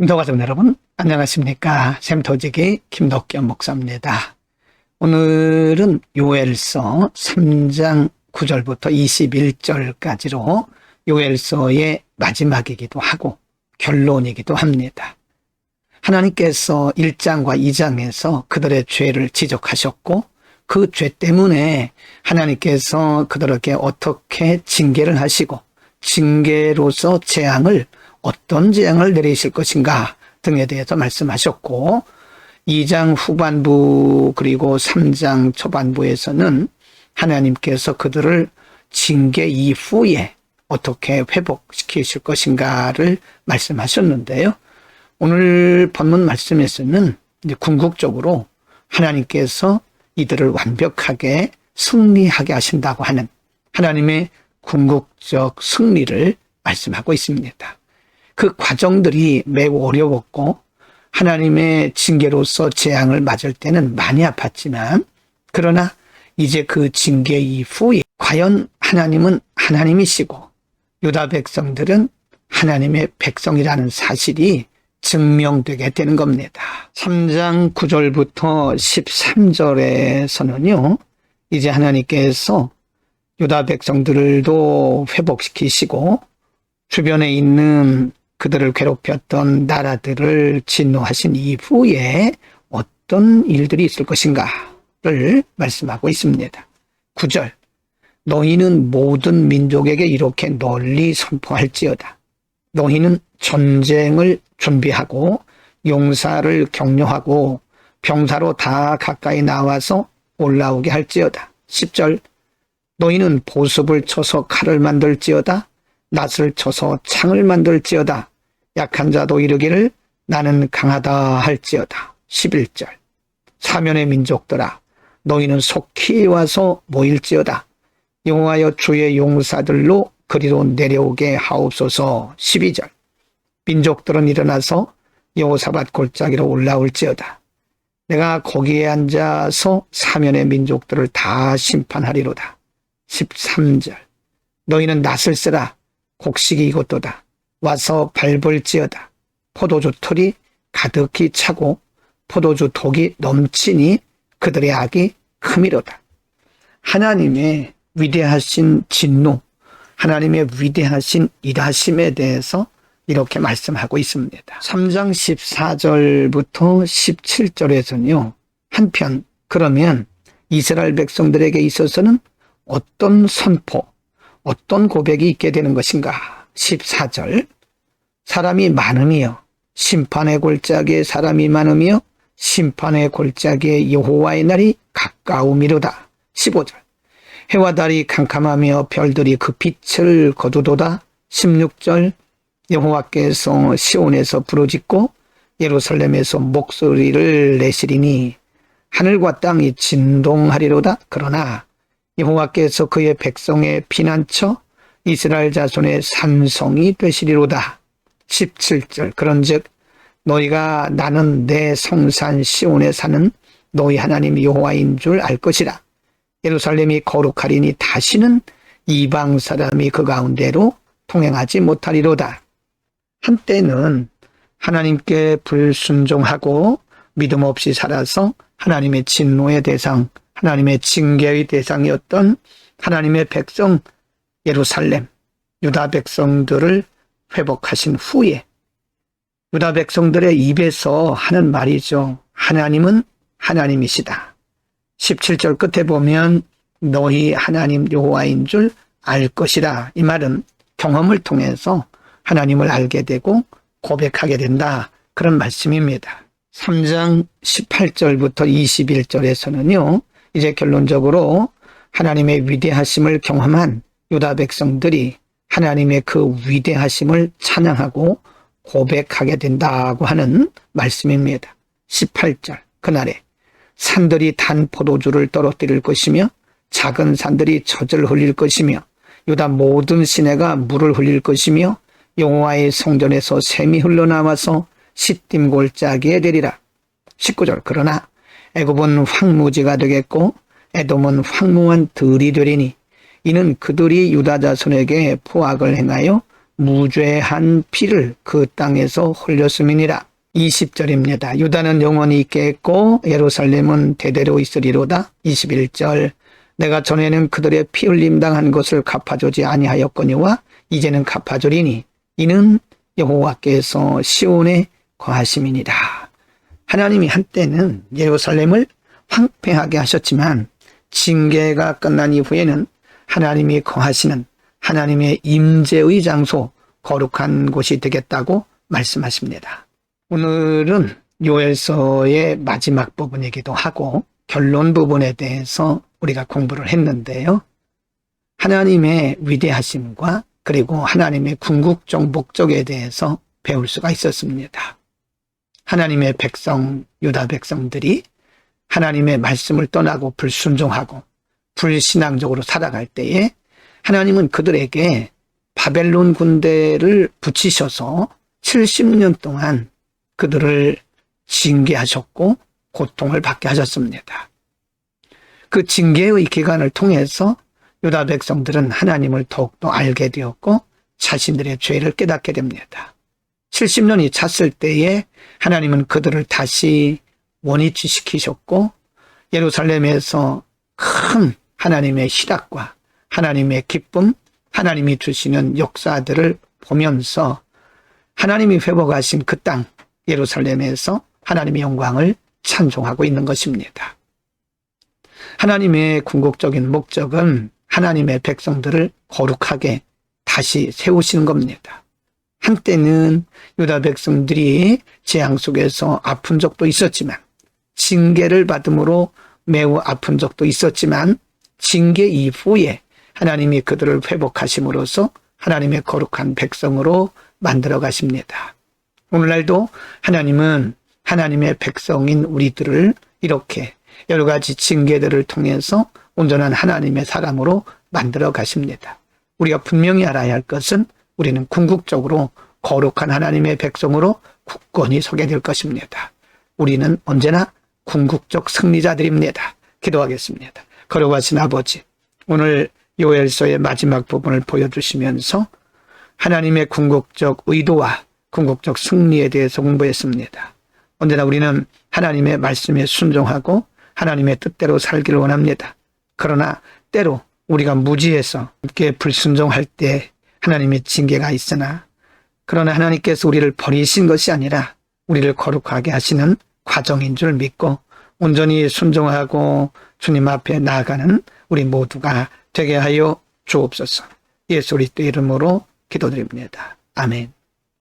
김덕화점 여러분 안녕하십니까. 샘터지기 김덕겸 목사입니다. 오늘은 요엘서 3장 9절부터 21절까지로 요엘서의 마지막이기도 하고 결론이기도 합니다. 하나님께서 1장과 2장에서 그들의 죄를 지적하셨고 그 죄 때문에 하나님께서 그들에게 어떻게 징계를 하시고 징계로서 어떤 재앙을 내리실 것인가 등에 대해서 말씀하셨고 2장 후반부 그리고 3장 초반부에서는 하나님께서 그들을 징계 이후에 어떻게 회복시키실 것인가를 말씀하셨는데요. 오늘 본문 말씀에서는 이제 궁극적으로 하나님께서 이들을 완벽하게 승리하게 하신다고 하는 하나님의 궁극적 승리를 말씀하고 있습니다. 그 과정들이 매우 어려웠고 하나님의 징계로서 재앙을 맞을 때는 많이 아팠지만 그러나 이제 그 징계 이후에 과연 하나님은 하나님이시고 유다 백성들은 하나님의 백성이라는 사실이 증명되게 되는 겁니다. 3장 9절부터 13절에서는요. 이제 하나님께서 유다 백성들도 회복시키시고 주변에 있는 그들을 괴롭혔던 나라들을 진노하신 이후에 어떤 일들이 있을 것인가를 말씀하고 있습니다. 9절 너희는 모든 민족에게 이렇게 널리 선포할지어다. 너희는 전쟁을 준비하고 용사를 격려하고 병사로 다 가까이 나와서 올라오게 할지어다. 10절 너희는 보습을 쳐서 칼을 만들지어다. 낫을 쳐서 창을 만들지어다. 약한 자도 이르기를 나는 강하다 할지어다. 11절 사면의 민족들아 너희는 속히 와서 모일지어다. 여호와여 주의 용사들로 그리로 내려오게 하옵소서. 12절 민족들은 일어나서 여호사밧 골짜기로 올라올지어다. 내가 거기에 앉아서 사면의 민족들을 다 심판하리로다. 13절 너희는 낫을 쓰라. 곡식이 이곳도다. 와서 밟을지어다. 포도주 틀이 가득히 차고 포도주 독이 넘치니 그들의 악이 크미로다. 하나님의 위대하신 진노, 하나님의 위대하신 일하심에 대해서 이렇게 말씀하고 있습니다. 3장 14절부터 17절에서는요. 한편 그러면 이스라엘 백성들에게 있어서는 어떤 선포, 어떤 고백이 있게 되는 것인가? 14절 사람이 많으며 심판의 골짜기에 사람이 많으며 심판의 골짜기에 여호와의 날이 가까우미로다. 15절 해와 달이 캄캄하며 별들이 그 빛을 거두도다. 16절 여호와께서 시온에서 부르짖고 예루살렘에서 목소리를 내시리니 하늘과 땅이 진동하리로다. 그러나 여호와께서 그의 백성의 피난처 이스라엘 자손의 산성이 되시리로다. 17절 그런즉 너희가 나는 내 성산 시온에 사는 너희 하나님 여호와인 줄 알 것이라. 예루살렘이 거룩하리니 다시는 이방 사람이 그 가운데로 통행하지 못하리로다. 한때는 하나님께 불순종하고 믿음 없이 살아서 하나님의 진노의 대상, 하나님의 징계의 대상이었던 하나님의 백성 예루살렘, 유다 백성들을 회복하신 후에 유다 백성들의 입에서 하는 말이죠. 하나님은 하나님이시다. 17절 끝에 보면 너희 하나님 여호와인 줄 알 것이라. 이 말은 경험을 통해서 하나님을 알게 되고 고백하게 된다. 그런 말씀입니다. 3장 18절부터 21절에서는요. 이제 결론적으로 하나님의 위대하심을 경험한 유다 백성들이 하나님의 그 위대하심을 찬양하고 고백하게 된다고 하는 말씀입니다. 18절 그날에 산들이 단 포도주를 떨어뜨릴 것이며 작은 산들이 젖을 흘릴 것이며 유다 모든 시내가 물을 흘릴 것이며 여호와의 성전에서 샘이 흘러나와서 시딤 골짜기에 되리라. 19절 그러나 애굽은 황무지가 되겠고 에돔은 황무한 들이 되리니 이는 그들이 유다 자손에게 포악을 행하여 무죄한 피를 그 땅에서 흘렸음이니라. 20절입니다. 유다는 영원히 있겠고 예루살렘은 대대로 있으리로다. 21절 내가 전에는 그들의 피 흘림 당한 것을 갚아주지 아니하였거니와 이제는 갚아주리니 이는 여호와께서 시온에 거하심이니라. 하나님이 한때는 예루살렘을 황폐하게 하셨지만 징계가 끝난 이후에는 하나님이 거하시는 하나님의 임재의 장소, 거룩한 곳이 되겠다고 말씀하십니다. 오늘은 요엘서의 마지막 부분이기도 하고 결론 부분에 대해서 우리가 공부를 했는데요. 하나님의 위대하심과 그리고 하나님의 궁극적 목적에 대해서 배울 수가 있었습니다. 하나님의 백성, 유다 백성들이 하나님의 말씀을 떠나고 불순종하고 불신앙적으로 살아갈 때에 하나님은 그들에게 바벨론 군대를 붙이셔서 70년 동안 그들을 징계하셨고 고통을 받게 하셨습니다. 그 징계의 기간을 통해서 유다 백성들은 하나님을 더욱더 알게 되었고 자신들의 죄를 깨닫게 됩니다. 70년이 찼을 때에 하나님은 그들을 다시 원위치시키셨고 예루살렘에서 큰 하나님의 희락과 하나님의 기쁨, 하나님이 주시는 역사들을 보면서 하나님이 회복하신 그 땅 예루살렘에서 하나님의 영광을 찬송하고 있는 것입니다. 하나님의 궁극적인 목적은 하나님의 백성들을 거룩하게 다시 세우시는 겁니다. 한때는 유다 백성들이 재앙 속에서 아픈 적도 있었지만 징계를 받음으로 매우 아픈 적도 있었지만 징계 이후에 하나님이 그들을 회복하심으로써 하나님의 거룩한 백성으로 만들어 가십니다. 오늘날도 하나님은 하나님의 백성인 우리들을 이렇게 여러 가지 징계들을 통해서 온전한 하나님의 사람으로 만들어 가십니다. 우리가 분명히 알아야 할 것은 우리는 궁극적으로 거룩한 하나님의 백성으로 굳건히 서게 될 것입니다. 우리는 언제나 궁극적 승리자들입니다. 기도하겠습니다. 거룩하신 아버지, 오늘 요엘서의 마지막 부분을 보여주시면서 하나님의 궁극적 의도와 궁극적 승리에 대해서 공부했습니다. 언제나 우리는 하나님의 말씀에 순종하고 하나님의 뜻대로 살기를 원합니다. 그러나 때로 우리가 무지해서 함께 불순종할 때 하나님의 징계가 있으나 그러나 하나님께서 우리를 버리신 것이 아니라 우리를 거룩하게 하시는 과정인 줄 믿고 온전히 순종하고 주님 앞에 나아가는 우리 모두가 되게 하여 주옵소서. 예수 그리스도 이름으로 기도드립니다. 아멘.